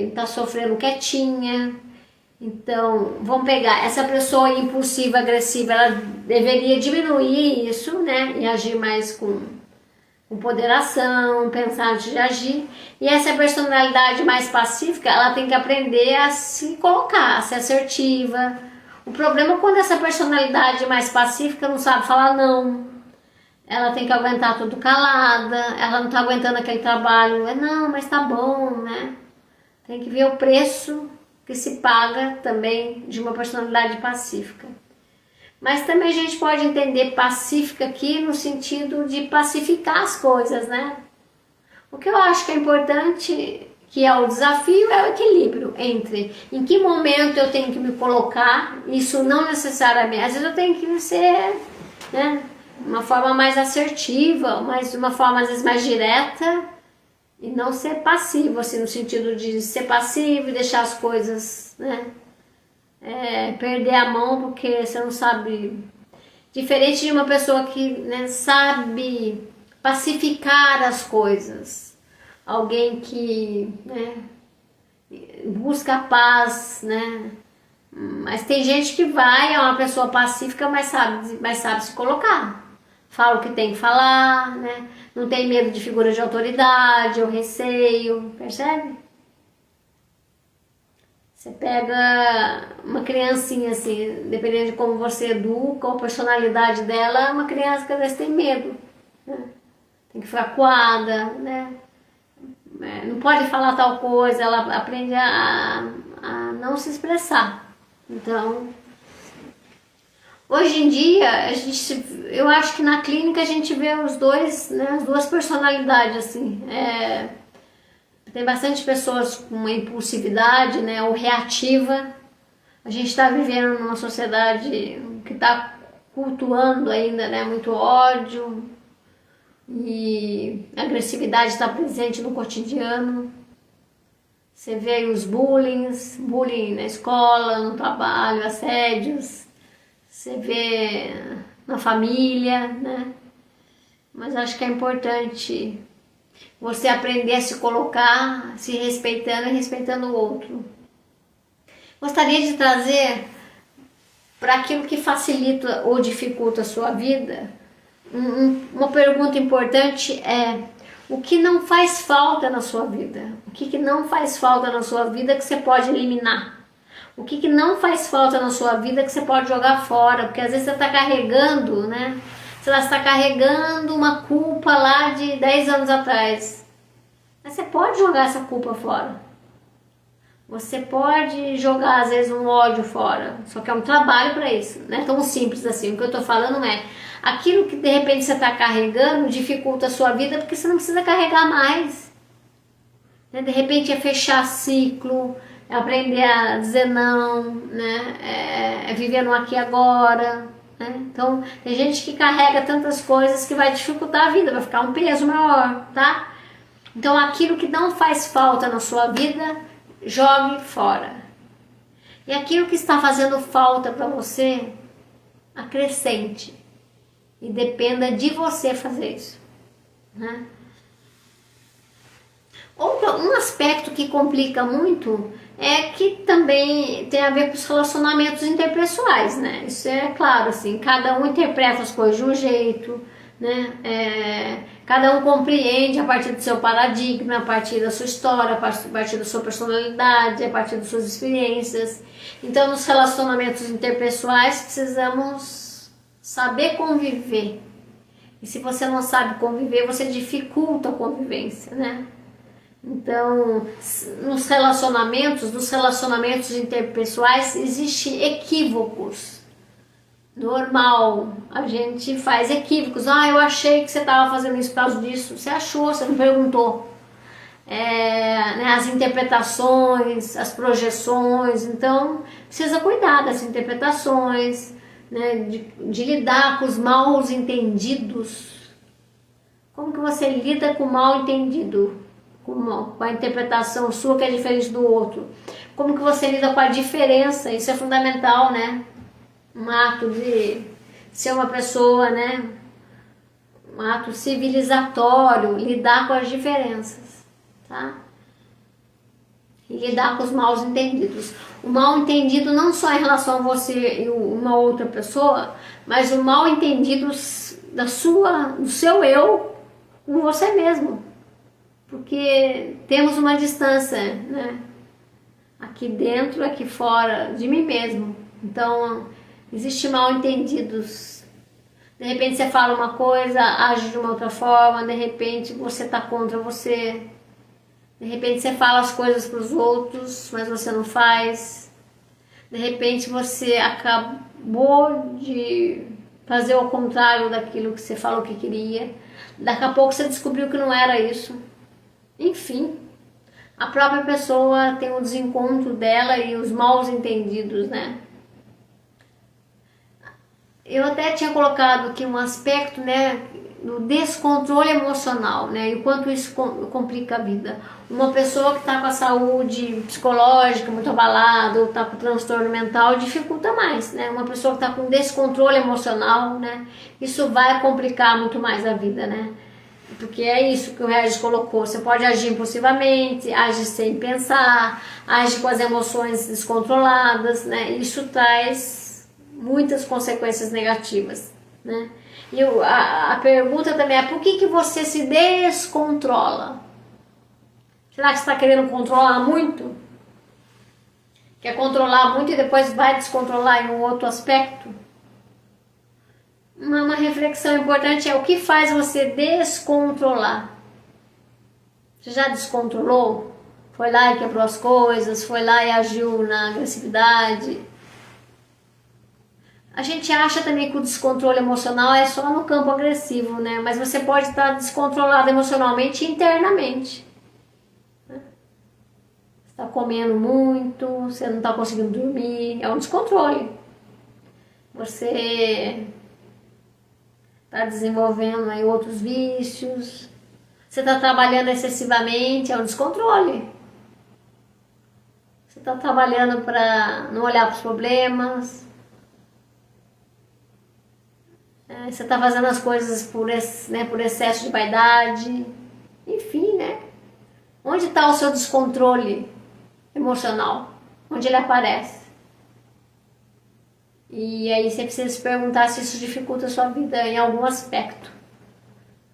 estar sofrendo quietinha. Então, vamos pegar essa pessoa impulsiva, agressiva, ela deveria diminuir isso, né? E agir mais com ponderação, pensar antes de agir. E essa personalidade mais pacífica, ela tem que aprender a se colocar, a ser assertiva. O problema é quando essa personalidade mais pacífica não sabe falar não. Ela tem que aguentar tudo calada, ela não está aguentando aquele trabalho. Não, mas tá bom, né? Tem que ver o preço que se paga também de uma personalidade pacífica. Mas também a gente pode entender pacífica aqui no sentido de pacificar as coisas, né? O que eu acho que é importante, que é o desafio, é o equilíbrio entre em que momento eu tenho que me colocar, isso não necessariamente, às vezes eu tenho que ser, né, uma forma mais assertiva, mas de uma forma às vezes mais direta, e não ser passivo, assim, no sentido de ser passivo e deixar as coisas, né, perder a mão porque você não sabe. Diferente de uma pessoa que, né, sabe pacificar as coisas. Alguém que, né, busca a paz, né? Mas tem gente que é uma pessoa pacífica, mas sabe se colocar. Fala o que tem que falar, né? Não tem medo de figura de autoridade ou receio, percebe? Você pega uma criancinha assim, dependendo de como você educa ou a personalidade dela, uma criança que às vezes tem medo, né? Tem que ficar coada, né? Não pode falar tal coisa, ela aprende a não se expressar. Então, hoje em dia, eu acho que na clínica a gente vê os dois, né, as duas personalidades, assim. Tem bastante pessoas com uma impulsividade, né, ou reativa. A gente está vivendo numa sociedade que está cultuando ainda, né, muito ódio, e a agressividade está presente no cotidiano. Você vê aí os bullying na escola, no trabalho, assédios. Você vê na família, né? Mas acho que é importante você aprender a se colocar, se respeitando e respeitando o outro. Gostaria de trazer para aquilo que facilita ou dificulta a sua vida, uma pergunta importante é: o que não faz falta na sua vida? O que não faz falta na sua vida que você pode eliminar? O que não faz falta na sua vida que você pode jogar fora? Porque às vezes você está carregando, né, Sei lá, você está carregando uma culpa lá de 10 anos atrás. Mas você pode jogar essa culpa fora. Você pode jogar, às vezes, um ódio fora. Só que é um trabalho para isso. Não é tão simples assim. O que eu estou falando é aquilo que de repente você está carregando dificulta a sua vida porque você não precisa carregar mais. Né? De repente é fechar ciclo, é aprender a dizer não, né? É viver no aqui e agora. Né? Então, tem gente que carrega tantas coisas que vai dificultar a vida, vai ficar um peso maior, tá? Então, aquilo que não faz falta na sua vida, jogue fora. E aquilo que está fazendo falta para você, acrescente. E dependa de você fazer isso. Né? Um aspecto que complica muito é que também tem a ver com os relacionamentos interpessoais, né? Isso é claro, assim, cada um interpreta as coisas de um jeito, né? Cada um compreende a partir do seu paradigma, a partir da sua história, a partir da sua personalidade, a partir das suas experiências. Então, nos relacionamentos interpessoais, precisamos saber conviver. E se você não sabe conviver, você dificulta a convivência, né? Então, nos relacionamentos interpessoais, existem equívocos. Normal, a gente faz equívocos. Eu achei que você estava fazendo isso por causa disso. Você achou, você não perguntou. Né, as interpretações, as projeções. Então, precisa cuidar das interpretações, né, de lidar com os mal entendidos. Como que você lida com o mal entendido? Com a interpretação sua que é diferente do outro. Como que você lida com a diferença? Isso é fundamental, né? Um ato de ser uma pessoa, né? Um ato civilizatório, lidar com as diferenças, tá? E lidar com os mal entendidos. O mal entendido não só em relação a você e uma outra pessoa, mas o mal entendido do seu eu com você mesmo. Porque temos uma distância, né? Aqui dentro, aqui fora de mim mesmo. Então, existem mal entendidos. De repente você fala uma coisa, age de uma outra forma, de repente você está contra você. De repente você fala as coisas para os outros, mas você não faz. De repente você acabou de fazer o contrário daquilo que você falou que queria. Daqui a pouco você descobriu que não era isso. Enfim, a própria pessoa tem o desencontro dela e os mal entendidos, né? Eu até tinha colocado aqui um aspecto, né, do descontrole emocional, né, e o quanto isso complica a vida. Uma pessoa que está com a saúde psicológica muito abalada ou está com transtorno mental dificulta mais, né? Uma pessoa que está com descontrole emocional, né, isso vai complicar muito mais a vida, né? Porque é isso que o Regis colocou. Você pode agir impulsivamente, age sem pensar, age com as emoções descontroladas, né? Isso traz muitas consequências negativas, né? E a pergunta também é: por que você se descontrola? Será que você está querendo controlar muito? Quer controlar muito e depois vai descontrolar em um outro aspecto? Uma reflexão importante é: o que faz você descontrolar? Você já descontrolou? Foi lá e quebrou as coisas, foi lá e agiu na agressividade. A gente acha também que o descontrole emocional é só no campo agressivo, né? Mas você pode estar descontrolado emocionalmente e internamente. Você está comendo muito, você não está conseguindo dormir, é um descontrole. Você está desenvolvendo aí outros vícios, você está trabalhando excessivamente, é um descontrole. Você está trabalhando para não olhar para os problemas, você está fazendo as coisas por excesso de vaidade, enfim, né? Onde está o seu descontrole emocional? Onde ele aparece? E aí você precisa se perguntar se isso dificulta a sua vida em algum aspecto.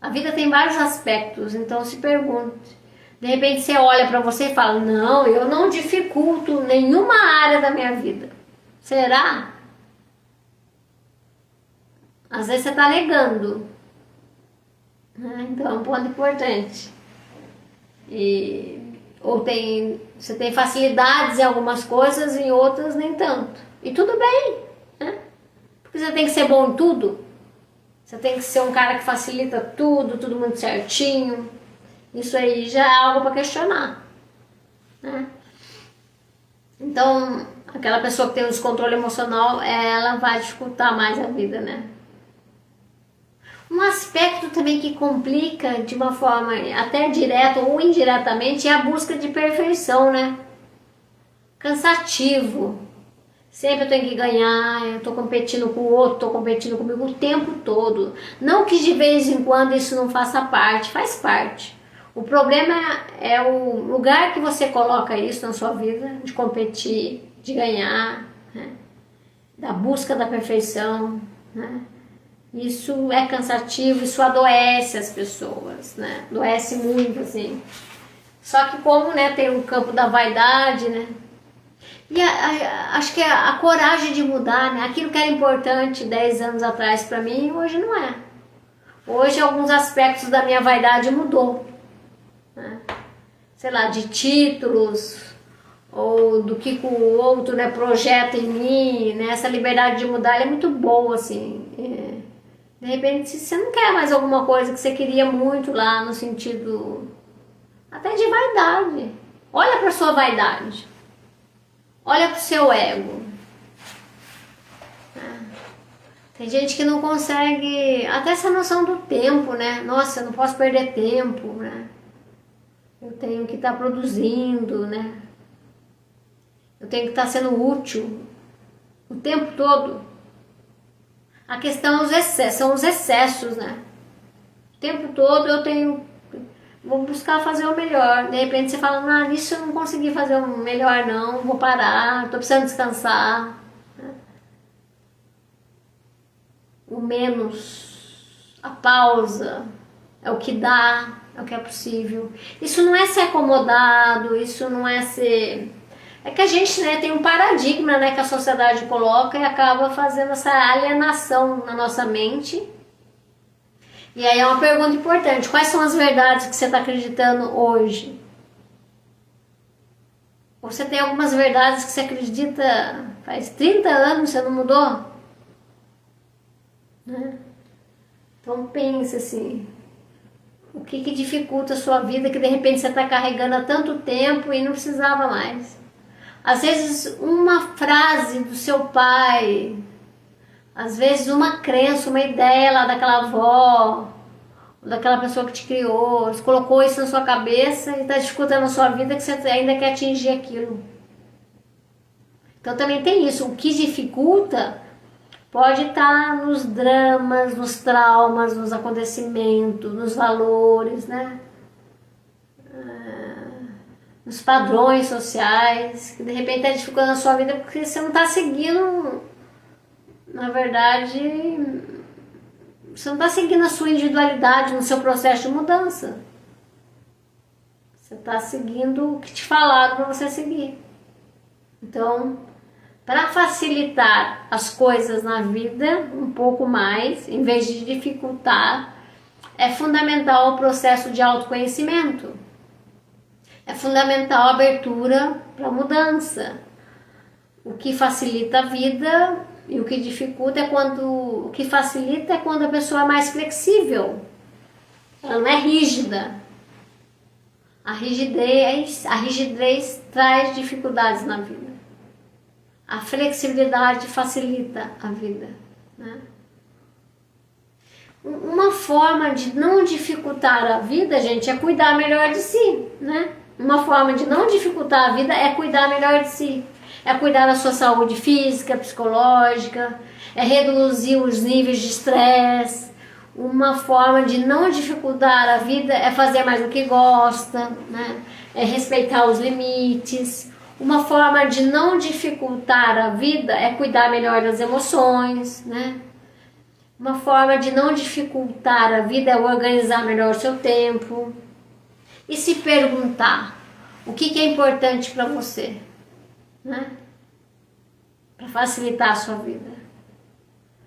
A vida tem vários aspectos, então se pergunte. De repente você olha para você e fala: não, eu não dificulto nenhuma área da minha vida. Será? Às vezes você está negando, né? Então é um ponto importante. Você tem facilidades em algumas coisas, em outras nem tanto. E tudo bem, né? Porque você tem que ser bom em tudo. Você tem que ser um cara que facilita tudo muito certinho. Isso aí já é algo para questionar, né? Então, aquela pessoa que tem um descontrole emocional, ela vai dificultar mais a vida, né? Um aspecto também que complica de uma forma até direta ou indiretamente é a busca de perfeição, né? Cansativo. Sempre eu tenho que ganhar, eu tô competindo com o outro, tô competindo comigo o tempo todo. Não que de vez em quando isso não faça parte, faz parte. O problema é o lugar que você coloca isso na sua vida, de competir, de ganhar, né? Da busca da perfeição, né? Isso é cansativo, isso adoece as pessoas, né? Adoece muito, assim. Só que como, né, tem um campo da vaidade, né? E acho que a coragem de mudar, né? Aquilo que era importante 10 anos atrás para mim, hoje não é. Hoje alguns aspectos da minha vaidade mudou, né? Sei lá, de títulos ou do que o outro, né, projeta em mim, né? Essa liberdade de mudar é muito boa, assim. De repente, se você não quer mais alguma coisa que você queria muito lá, no sentido até de vaidade, olha para sua vaidade, olha para o seu ego. Tem gente que não consegue, até essa noção do tempo, né? Nossa, eu não posso perder tempo, né? Eu tenho que estar produzindo, né? Eu tenho que estar sendo útil o tempo todo. A questão são os excessos, né? O tempo todo vou buscar fazer o melhor. De repente você fala, ah, nisso eu não consegui fazer o melhor não, vou parar, tô precisando descansar. O menos, a pausa, é o que dá, é o que é possível. Isso não é ser acomodado, isso não é ser... É que a gente, né, tem um paradigma, né, que a sociedade coloca e acaba fazendo essa alienação na nossa mente. E aí é uma pergunta importante, quais são as verdades que você está acreditando hoje? Ou você tem algumas verdades que você acredita faz 30 anos, você não mudou? Né? Então pense assim, o que dificulta a sua vida que de repente você está carregando há tanto tempo e não precisava mais? Às vezes uma frase do seu pai, às vezes uma crença, uma ideia lá daquela avó, daquela pessoa que te criou, você colocou isso na sua cabeça e está dificultando a sua vida que você ainda quer atingir aquilo. Então também tem isso, o que dificulta pode estar nos dramas, nos traumas, nos acontecimentos, nos valores, né? Nos padrões sociais, que de repente está dificultando a sua vida porque você não está seguindo, na verdade, você não está seguindo a sua individualidade no seu processo de mudança. Você está seguindo o que te falaram para você seguir. Então, para facilitar as coisas na vida um pouco mais, em vez de dificultar, é fundamental o processo de autoconhecimento. É fundamental a abertura para a mudança. O que facilita a vida e o que dificulta é o que facilita é quando a pessoa é mais flexível. Ela não é rígida. A rigidez traz dificuldades na vida. A flexibilidade facilita a vida, né? Uma forma de não dificultar a vida, gente, é cuidar melhor de si, né? Uma forma de não dificultar a vida é cuidar melhor de si. É cuidar da sua saúde física, psicológica, é reduzir os níveis de estresse. Uma forma de não dificultar a vida é fazer mais o que gosta, né? É respeitar os limites. Uma forma de não dificultar a vida é cuidar melhor das emoções, né? Uma forma de não dificultar a vida é organizar melhor o seu tempo. E se perguntar o que é importante para você, né? Para facilitar a sua vida.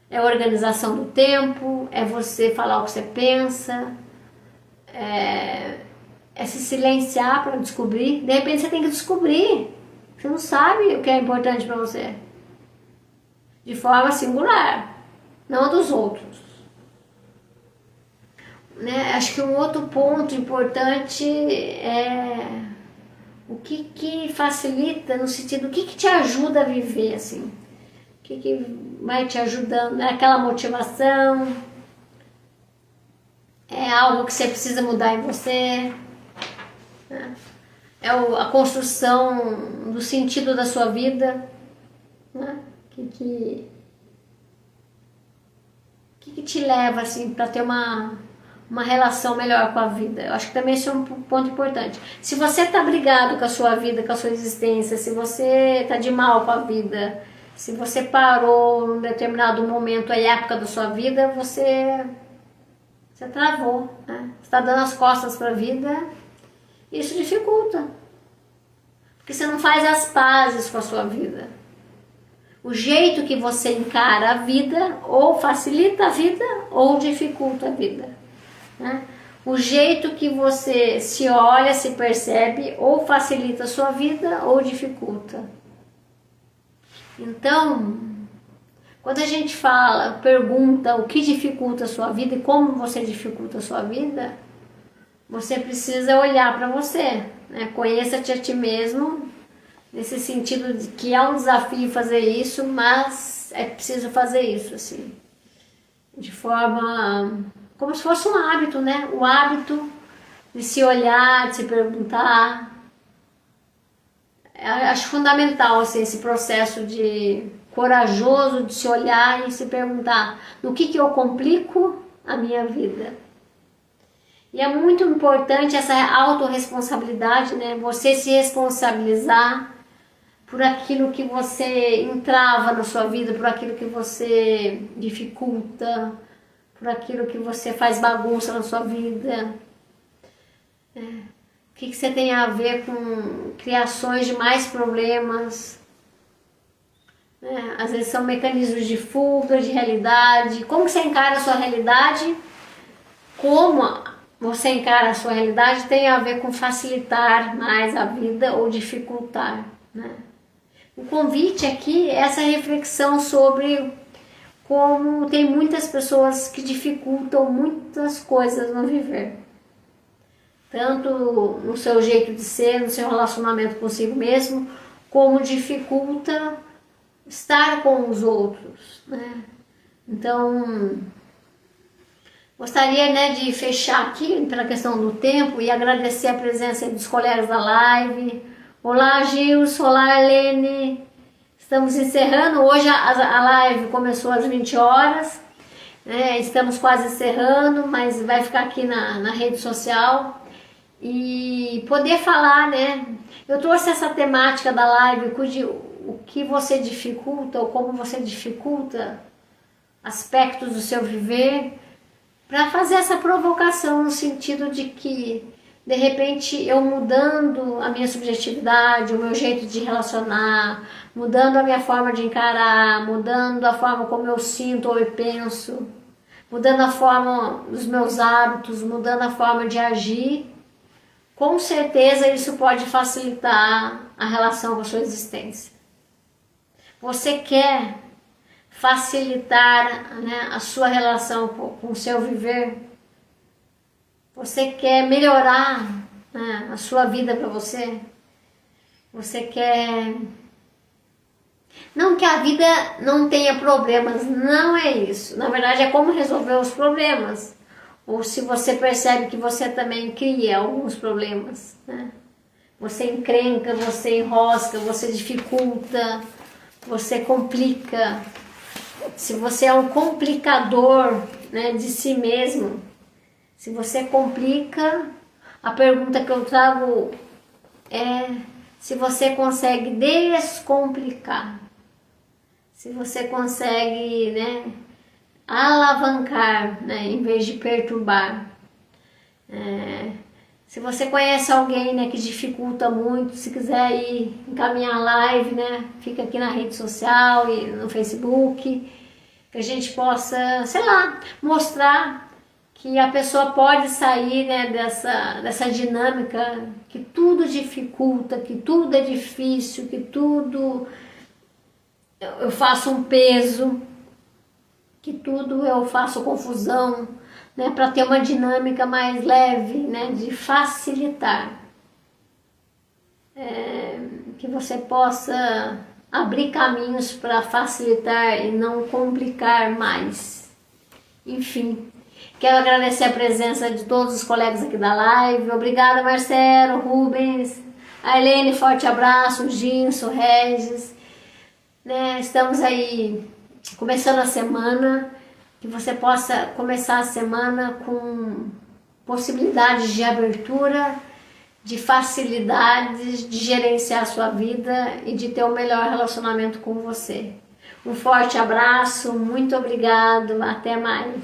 é organização do tempo, é você falar o que você pensa, é se silenciar para descobrir. De repente você tem que descobrir. Você não sabe o que é importante para você. De forma singular, não a dos outros. Né? Acho que um outro ponto importante é o que facilita, no sentido, o que te ajuda a viver, assim. O que vai te ajudando, é aquela motivação, é algo que você precisa mudar em você, né? É a construção do sentido da sua vida, né? Que te leva assim para ter uma relação melhor com a vida. Eu acho que também isso é um ponto importante. Se você está brigado com a sua vida, com a sua existência, se você está de mal com a vida, se você parou num determinado momento, aí, época da sua vida, você travou, né? Você está dando as costas para a vida, isso dificulta. Porque você não faz as pazes com a sua vida. O jeito que você encara a vida ou facilita a vida ou dificulta a vida, né? O jeito que você se olha, se percebe, ou facilita a sua vida ou dificulta. Então, quando a gente pergunta o que dificulta a sua vida e como você dificulta a sua vida, você precisa olhar para você, né? Conheça-te a ti mesmo, nesse sentido de que é um desafio fazer isso, mas é preciso fazer isso, assim, de forma, como se fosse um hábito, né? O hábito de se olhar, de se perguntar. Acho fundamental, assim, esse processo corajoso de se olhar e se perguntar no que eu complico a minha vida. E é muito importante essa autorresponsabilidade, né? Você se responsabilizar por aquilo que você entrava na sua vida, por aquilo que você dificulta, por aquilo que você faz bagunça na sua vida. O que você tem a ver com criações de mais problemas. Às vezes são mecanismos de fuga, de realidade. Como você encara a sua realidade? Como você encara a sua realidade tem a ver com facilitar mais a vida ou dificultar, né? O convite aqui é essa reflexão sobre como tem muitas pessoas que dificultam muitas coisas no viver. Tanto no seu jeito de ser, no seu relacionamento consigo mesmo, como dificulta estar com os outros, né? Então, gostaria, né, de fechar aqui pela questão do tempo e agradecer a presença dos colegas da live. Olá, Gilson, olá, Arlene. Estamos encerrando. Hoje a live começou às 20 horas. Estamos quase encerrando, mas vai ficar aqui na rede social. E poder falar, né? Eu trouxe essa temática da live, o que você dificulta ou como você dificulta aspectos do seu viver, para fazer essa provocação no sentido de que, de repente, eu mudando a minha subjetividade, o meu jeito de relacionar, mudando a minha forma de encarar, mudando a forma como eu sinto ou eu penso, mudando a forma dos meus hábitos, mudando a forma de agir, com certeza isso pode facilitar a relação com a sua existência. Você quer facilitar, né, a sua relação com o seu viver? Você quer melhorar, né, a sua vida para você? Você quer... Não que a vida não tenha problemas, não é isso. Na verdade é como resolver os problemas. Ou se você percebe que você também cria alguns problemas, né? Você encrenca, você enrosca, você dificulta, você complica. Se você é um complicador, né, de si mesmo, se você complica, a pergunta que eu trago é se você consegue descomplicar, se você consegue, né, alavancar, né, em vez de perturbar. Se você conhece alguém, né, que dificulta muito, se quiser ir encaminhar a live, né, fica aqui na rede social e no Facebook. que a gente possa, sei lá, mostrar que a pessoa pode sair, né, dessa dinâmica que tudo dificulta, que tudo é difícil, que tudo eu faço um peso, que tudo eu faço confusão, né, para ter uma dinâmica mais leve, né, de facilitar. Que você possa abrir caminhos para facilitar e não complicar mais. Enfim, quero agradecer a presença de todos os colegas aqui da live. Obrigada, Marcelo, Rubens, Arlene, forte abraço, Ginso, Regis. Né, estamos aí começando a semana, que você possa começar a semana com possibilidades de abertura, de facilidades de gerenciar a sua vida e de ter o melhor relacionamento com você. Um forte abraço, muito obrigado, até mais.